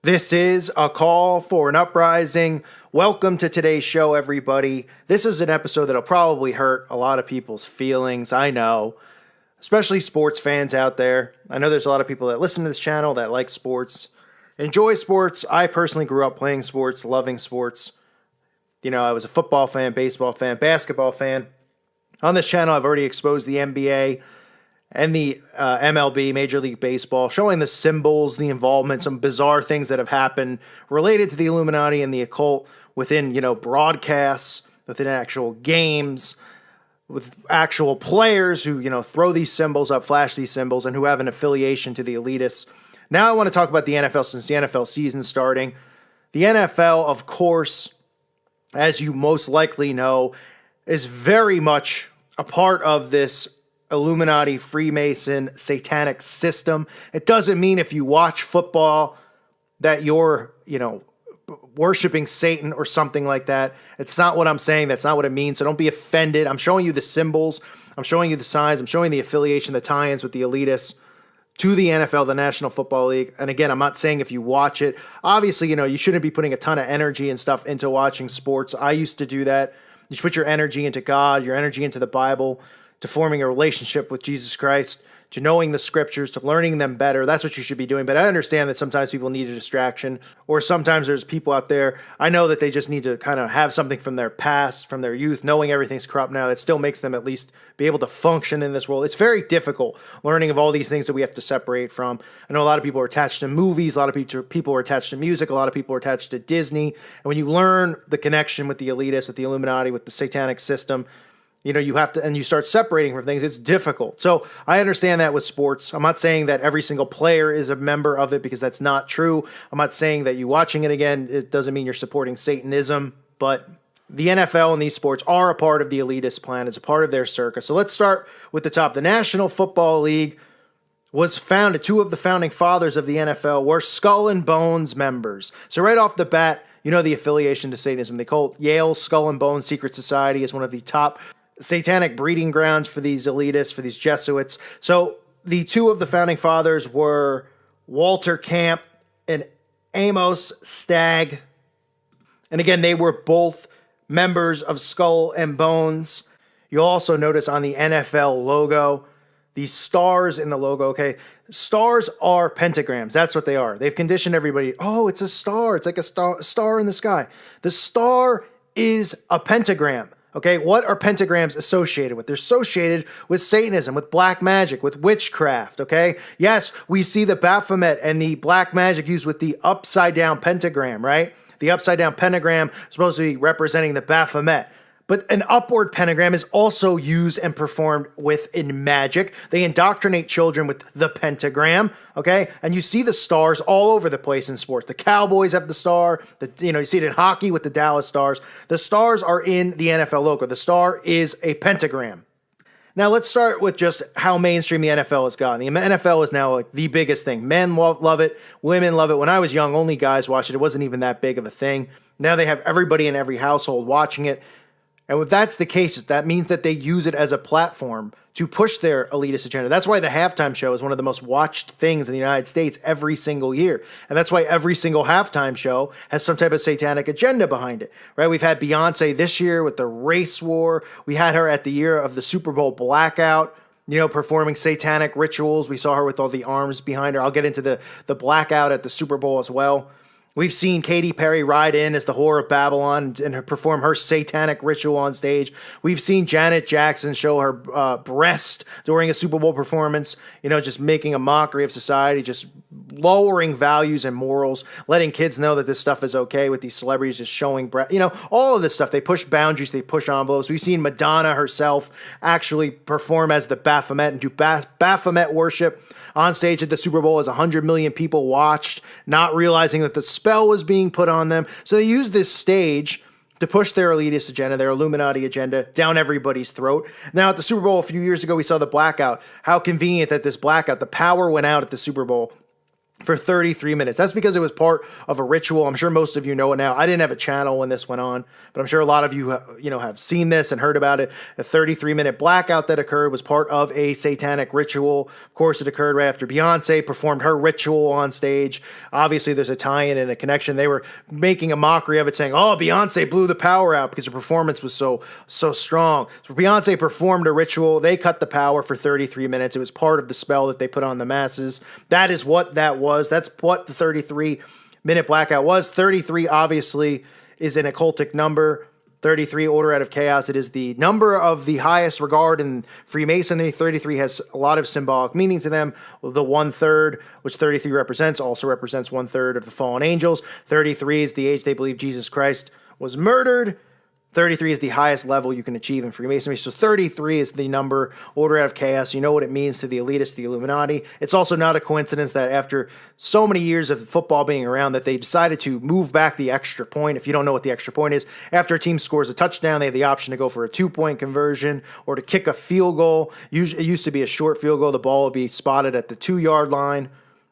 This is a call for an uprising. Welcome to today's show, everybody. This is an episode that'll probably hurt a lot of people's feelings, I know, especially sports fans out there. I know there's a lot of people that listen to this channel that like sports, enjoy sports. I personally grew up playing sports, loving sports. You know, I was a football fan, baseball fan, basketball fan. On this channel, I've already exposed the NBA and the MLB, Major League Baseball, showing the symbols, the involvement, some bizarre things that have happened related to the Illuminati and the occult within, broadcasts, within actual games, with actual players who, throw these symbols up, flash these symbols, and who have an affiliation to the elitists. Now I want to talk about the NFL since the NFL season's starting. The NFL, of course, as you most likely know, is very much a part of this Illuminati, Freemason, satanic system. It doesn't mean if you watch football that you're, worshiping Satan or something like that. It's not what I'm saying. That's not what it means. So don't be offended. I'm showing you the symbols. I'm showing you the signs. I'm showing the affiliation, the tie-ins with the elitists to the NFL, the National Football League. And again, I'm not saying if you watch it, obviously, you shouldn't be putting a ton of energy and stuff into watching sports. I used to do that. You should put your energy into God, your energy into the Bible, to forming a relationship with Jesus Christ, to knowing the scriptures, to learning them better. That's what you should be doing. But I understand that sometimes people need a distraction, or sometimes there's people out there, I know that they just need to kind of have something from their past, from their youth, knowing everything's corrupt now, that still makes them at least be able to function in this world. It's very difficult learning of all these things that we have to separate from. I know a lot of people are attached to movies, a lot of people are attached to music, a lot of people are attached to Disney. And when you learn the connection with the elitists, with the Illuminati, with the satanic system, you have to, and you start separating from things, it's difficult. So I understand that with sports. I'm not saying that every single player is a member of it, because that's not true. I'm not saying that you watching it again, it doesn't mean you're supporting Satanism, but the NFL and these sports are a part of the elitist plan. It's a part of their circus. So let's start with the top. The National Football League was founded. Two of the founding fathers of the NFL were Skull and Bones members. So right off the bat, the affiliation to Satanism. They call it Yale Skull and Bones Secret Society is one of the top satanic breeding grounds for these elitists, for these Jesuits. So the two of the founding fathers were Walter Camp and Amos Stagg. And again, they were both members of Skull and Bones. You'll also notice on the NFL logo, these stars in the logo, okay? Stars are pentagrams. That's what they are. They've conditioned everybody. Oh, it's a star. It's like a star in the sky. The star is a pentagram. Okay, what are pentagrams associated with? They're associated with Satanism, with black magic, with witchcraft, okay? Yes, we see the Baphomet and the black magic used with the upside down pentagram, right? The upside down pentagram is supposed to be representing the Baphomet. But an upward pentagram is also used and performed in magic. They indoctrinate children with the pentagram, okay? And you see the stars all over the place in sports. The Cowboys have the star. You see it in hockey with the Dallas Stars. The stars are in the NFL logo. The star is a pentagram. Now let's start with just how mainstream the NFL has gotten. The NFL is now like the biggest thing. Men love it. Women love it. When I was young, only guys watched it. It wasn't even that big of a thing. Now they have everybody in every household watching it. And if that's the case, that means that they use it as a platform to push their elitist agenda. That's why the halftime show is one of the most watched things in the United States every single year. And that's why every single halftime show has some type of satanic agenda behind it, right? We've had Beyonce this year with the race war. We had her at the year of the Super Bowl blackout, performing satanic rituals. We saw her with all the arms behind her. I'll get into the blackout at the Super Bowl as well. We've seen Katy Perry ride in as the Whore of Babylon and perform her satanic ritual on stage. We've seen Janet Jackson show her breast during a Super Bowl performance, just making a mockery of society, just lowering values and morals, letting kids know that this stuff is okay with these celebrities just showing breast. All of this stuff. They push boundaries, they push envelopes. We've seen Madonna herself actually perform as the Baphomet and do Baphomet worship on stage at the Super Bowl as 100 million people watched, not realizing that the spell was being put on them. So they use this stage to push their elitist agenda, their Illuminati agenda, down everybody's throat. Now, at the Super Bowl a few years ago, we saw the blackout. How convenient that this blackout, the power went out at the Super Bowl. for 33 minutes. That's because it was part of a ritual. I'm sure most of you know it now. I didn't have a channel when this went on, but I'm sure a lot of you, have seen this and heard about it. A 33-minute blackout that occurred was part of a satanic ritual. Of course, it occurred right after Beyonce performed her ritual on stage. Obviously, there's a tie-in and a connection. They were making a mockery of it, saying, "Oh, Beyonce blew the power out because her performance was so strong." So Beyonce performed a ritual. They cut the power for 33 minutes. It was part of the spell that they put on the masses. That is what that was. That's what the 33-minute blackout was. 33 obviously is an occultic number. 33, order out of chaos. It is the number of the highest regard in Freemasonry. 33 has a lot of symbolic meaning to them. The 1/3, which 33 represents, also represents 1/3 of the fallen angels. 33 is the age they believe Jesus Christ was murdered. 33 is the highest level you can achieve in Freemasonry. So 33 is the number, order out of chaos. You know what it means to the elitists, the Illuminati. It's also not a coincidence that after so many years of football being around that they decided to move back the extra point. If you don't know what the extra point is, after a team scores a touchdown, they have the option to go for a 2-point conversion or to kick a field goal. It used to be a short field goal. The ball would be spotted at the 2-yard line.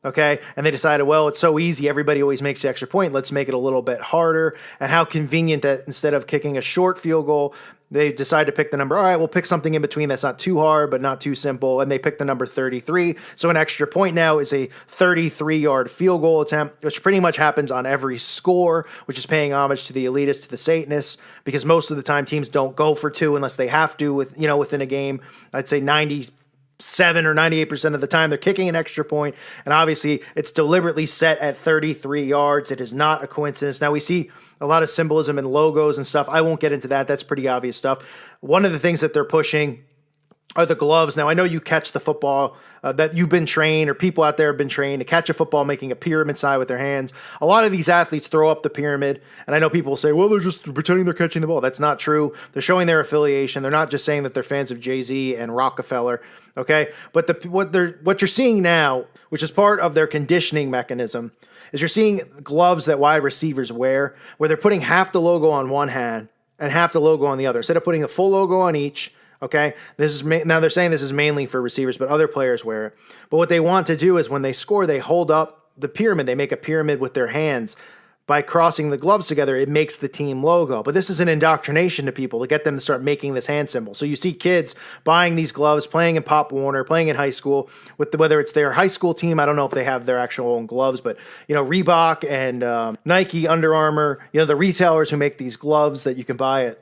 Okay, and they decided, well, it's so easy. Everybody always makes the extra point. Let's make it a little bit harder. And how convenient that instead of kicking a short field goal, they decide to pick the number. All right, we'll pick something in between that's not too hard, but not too simple. And they pick the number 33. So an extra point now is a 33-yard field goal attempt, which pretty much happens on every score, which is paying homage to the elitists, to the Satanists, because most of the time teams don't go for 2 unless they have to within a game. I'd say 97 or 98% of the time they're kicking an extra point, and obviously it's deliberately set at 33 yards. It is not a coincidence. Now we see a lot of symbolism and logos and stuff. I won't get into that. That's pretty obvious stuff. One of the things that they're pushing are the gloves. Now I know you catch the football, that you've been trained, or people out there have been trained to catch a football making a pyramid sign with their hands. A lot of these athletes throw up the pyramid, and I know people will say, well, they're just pretending they're catching the ball. That's not true. They're showing their affiliation. They're not just saying that they're fans of Jay-Z and Rockefeller. Okay, but what you're seeing now, which is part of their conditioning mechanism, is you're seeing gloves that wide receivers wear, where they're putting half the logo on one hand and half the logo on the other, instead of putting a full logo on each. Okay, now they're saying this is mainly for receivers, but other players wear it. But what they want to do is when they score, they hold up the pyramid. They make a pyramid with their hands. By crossing the gloves together, it makes the team logo. But this is an indoctrination to people to get them to start making this hand symbol. So you see kids buying these gloves, playing in Pop Warner, playing in high school, whether it's their high school team. I don't know if they have their actual own gloves, but Reebok and Nike, Under Armour, the retailers who make these gloves that you can buy at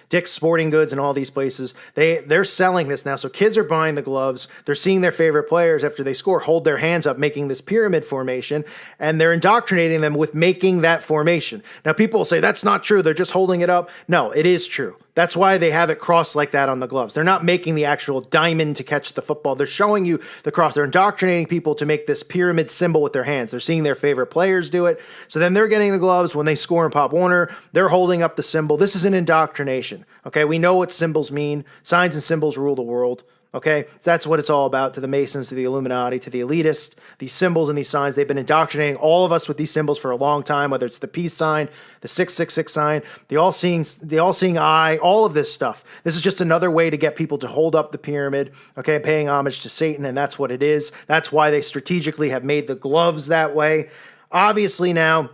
Dick's Sporting Goods and all these places, they're selling this now. So kids are buying the gloves. They're seeing their favorite players after they score hold their hands up, making this pyramid formation, and they're indoctrinating them with making that formation. Now people will say that's not true. They're just holding it up. No, it is true. That's why they have it crossed like that on the gloves. They're not making the actual diamond to catch the football. They're showing you the cross. They're indoctrinating people to make this pyramid symbol with their hands. They're seeing their favorite players do it. So then they're getting the gloves. When they score in Pop Warner, they're holding up the symbol. This is an indoctrination. Okay, we know what symbols mean. Signs and symbols rule the world. Okay, that's what it's all about to the Masons, to the Illuminati, to the elitists. These symbols and these signs, they've been indoctrinating all of us with these symbols for a long time, whether it's the peace sign, the 666 sign, the all-seeing eye, all of this stuff. This is just another way to get people to hold up the pyramid, okay, paying homage to Satan, and that's what it is. That's why they strategically have made the gloves that way. Obviously now,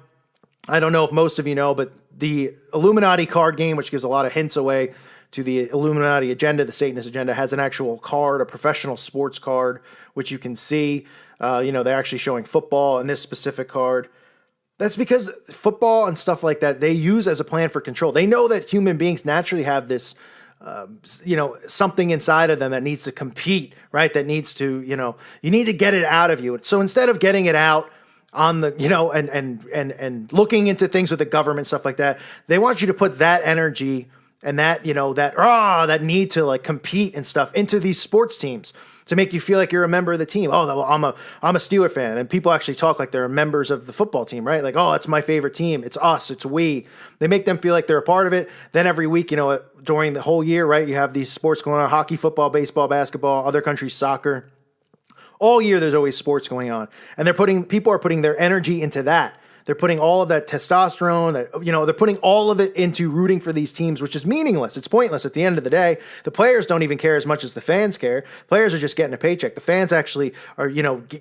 I don't know if most of you know, but the Illuminati card game, which gives a lot of hints away to the Illuminati agenda, the Satanist agenda, has an actual card, a professional sports card, which you can see. They're actually showing football in this specific card. That's because football and stuff like that, they use as a plan for control. They know that human beings naturally have this, something inside of them that needs to compete, right? That needs to, you need to get it out of you. So instead of getting it out on the, and looking into things with the government, stuff like that, they want you to put that energy and that, that need to like compete and stuff into these sports teams to make you feel like you're a member of the team. Oh, I'm a Steeler fan. And people actually talk like they're members of the football team, right? Like, oh, it's my favorite team. It's us. It's we. They make them feel like they're a part of it. Then every week, during the whole year, right, you have these sports going on: hockey, football, baseball, basketball, other countries, soccer. All year, there's always sports going on. And people are putting their energy into that. They're putting all of that testosterone, they're putting all of it into rooting for these teams, which is meaningless. It's pointless at the end of the day. The players don't even care as much as the fans care. Players are just getting a paycheck. The fans actually are,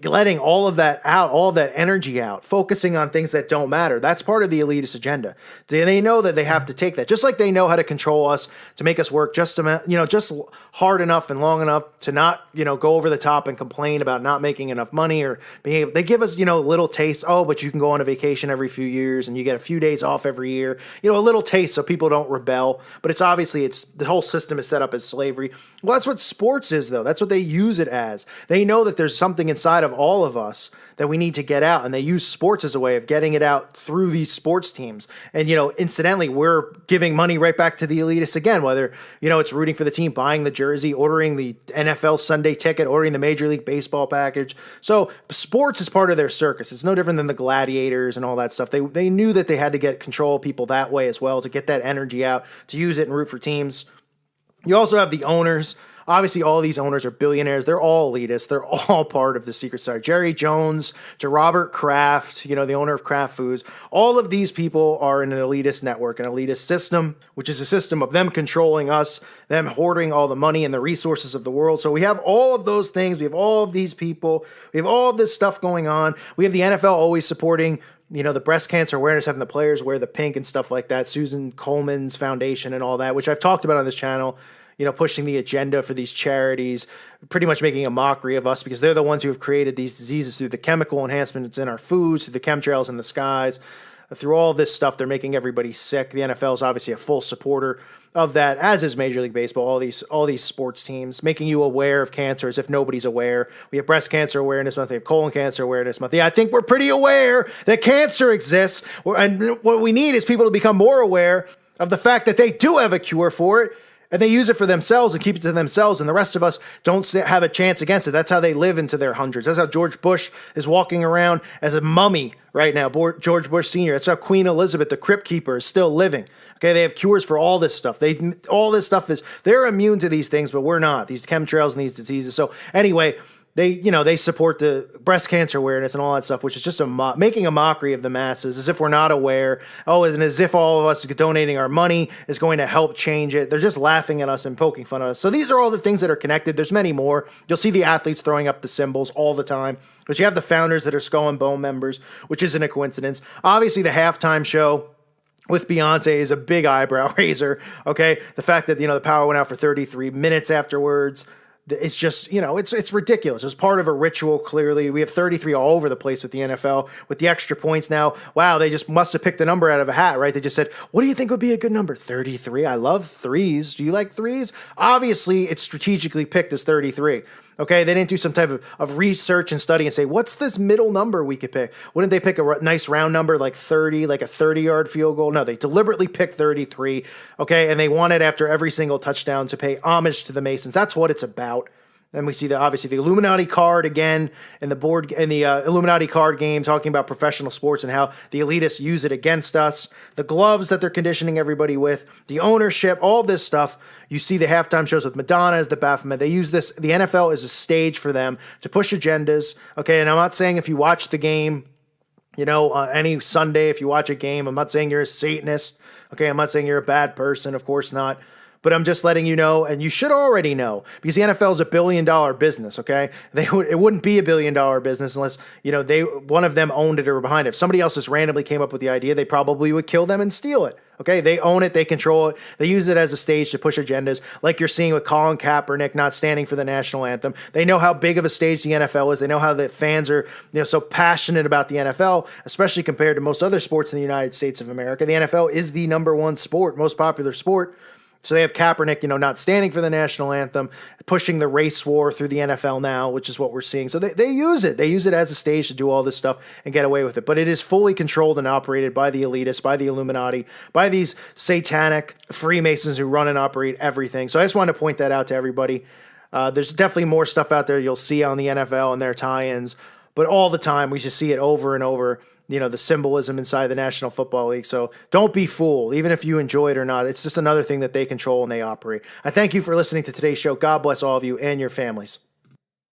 letting all of that out, all of that energy out, focusing on things that don't matter. That's part of the elitist agenda. They know that they have to take that, just like they know how to control us, to make us work just hard enough and long enough to not, go over the top and complain about not making enough money or being able. They give us, little taste. Oh, but you can go on a vacation every few years and you get a few days off every year, a little taste so people don't rebel. But it's the whole system is set up as slavery. Well, that's what sports is, though. That's what they use it as. They know that there's something inside of all of us that we need to get out, and they use sports as a way of getting it out through these sports teams. And, incidentally, we're giving money right back to the elitists again, whether, it's rooting for the team, buying the jersey, ordering the NFL Sunday ticket, ordering the Major League Baseball package. So sports is part of their circus. It's no different than the gladiators and all that stuff. They knew that they had to get control of people that way as well, to get that energy out, to use it and root for teams. You also have the owners. Obviously, all these owners are billionaires. They're all elitists. They're all part of the secret side. Jerry Jones to Robert Kraft, the owner of Kraft Foods. All of these people are in an elitist network, an elitist system, which is a system of them controlling us, them hoarding all the money and the resources of the world. So we have all of those things. We have all of these people. We have all of this stuff going on. We have the NFL always supporting the breast cancer awareness, having the players wear the pink and stuff like that. Susan Coleman's foundation and all that, which I've talked about on this channel. Pushing the agenda for these charities, pretty much making a mockery of us because they're the ones who have created these diseases through the chemical enhancements in our foods, through the chemtrails in the skies, through all this stuff. They're making everybody sick. The NFL is obviously a full supporter of that, as is Major League Baseball, all these sports teams, making you aware of cancer as if nobody's aware. We have breast cancer awareness month, we have colon cancer awareness month. Yeah, I think we're pretty aware that cancer exists, and what we need is people to become more aware of the fact that they do have a cure for it, and they use it for themselves and keep it to themselves, and the rest of us don't have a chance against it. That's how they live into their hundreds. That's how George Bush is walking around as a mummy right now, George Bush Sr. That's how Queen Elizabeth, the crypt keeper, is still living. Okay, they have cures for all this stuff. They're immune to these things, but we're not. These chemtrails and these diseases. So anyway, they support the breast cancer awareness and all that stuff, which is just making a mockery of the masses, as if we're not aware. Oh, and as if all of us donating our money is going to help change it. They're just laughing at us and poking fun at us. So these are all the things that are connected. There's many more. You'll see the athletes throwing up the symbols all the time. But you have the founders that are Skull and Bone members, which isn't a coincidence. Obviously, the halftime show with Beyonce is a big eyebrow raiser. Okay, the fact that the power went out for 33 minutes afterwards. It's just, it's ridiculous. It's part of a ritual, clearly. We have 33 all over the place with the NFL, with the extra points now. Wow, they just must have picked the number out of a hat, right? They just said, what do you think would be a good number? 33. I love threes. Do you like threes? Obviously, it's strategically picked as 33. Okay, they didn't do some type of research and study and say, what's this middle number we could pick? Wouldn't they pick a nice round number like 30, like a 30-yard field goal? No, they deliberately picked 33, okay, and they wanted after every single touchdown to pay homage to the Masons. That's what it's about. And we see obviously the Illuminati card again in the Illuminati card game, talking about professional sports and how the elitists use it against us. The gloves that they're conditioning everybody with, the ownership, all this stuff. You see the halftime shows with Madonna as the Baphomet. They use this. The NFL is a stage for them to push agendas. Okay, and I'm not saying if you watch the game, any Sunday, if you watch a game, I'm not saying you're a Satanist. Okay, I'm not saying you're a bad person. Of course not. But I'm just letting you know, and you should already know, because the NFL is $1 billion business, okay? It wouldn't be $1 billion business unless, one of them owned it or were behind it. If somebody else just randomly came up with the idea, they probably would kill them and steal it, okay? They own it, they control it, they use it as a stage to push agendas, like you're seeing with Colin Kaepernick not standing for the national anthem. They know how big of a stage the NFL is. They know how the fans are, so passionate about the NFL, especially compared to most other sports in the United States of America. The NFL is the number one sport, most popular sport. So they have Kaepernick, not standing for the national anthem, pushing the race war through the NFL now, which is what we're seeing. So they use it. They use it as a stage to do all this stuff and get away with it. But it is fully controlled and operated by the elitists, by the Illuminati, by these satanic Freemasons who run and operate everything. So I just wanted to point that out to everybody. There's definitely more stuff out there you'll see on the NFL and their tie-ins. But all the time, we just see it over and over. The symbolism inside the National Football League. So don't be fooled, even if you enjoy it or not. It's just another thing that they control and they operate. I thank you for listening to today's show. God bless all of you and your families.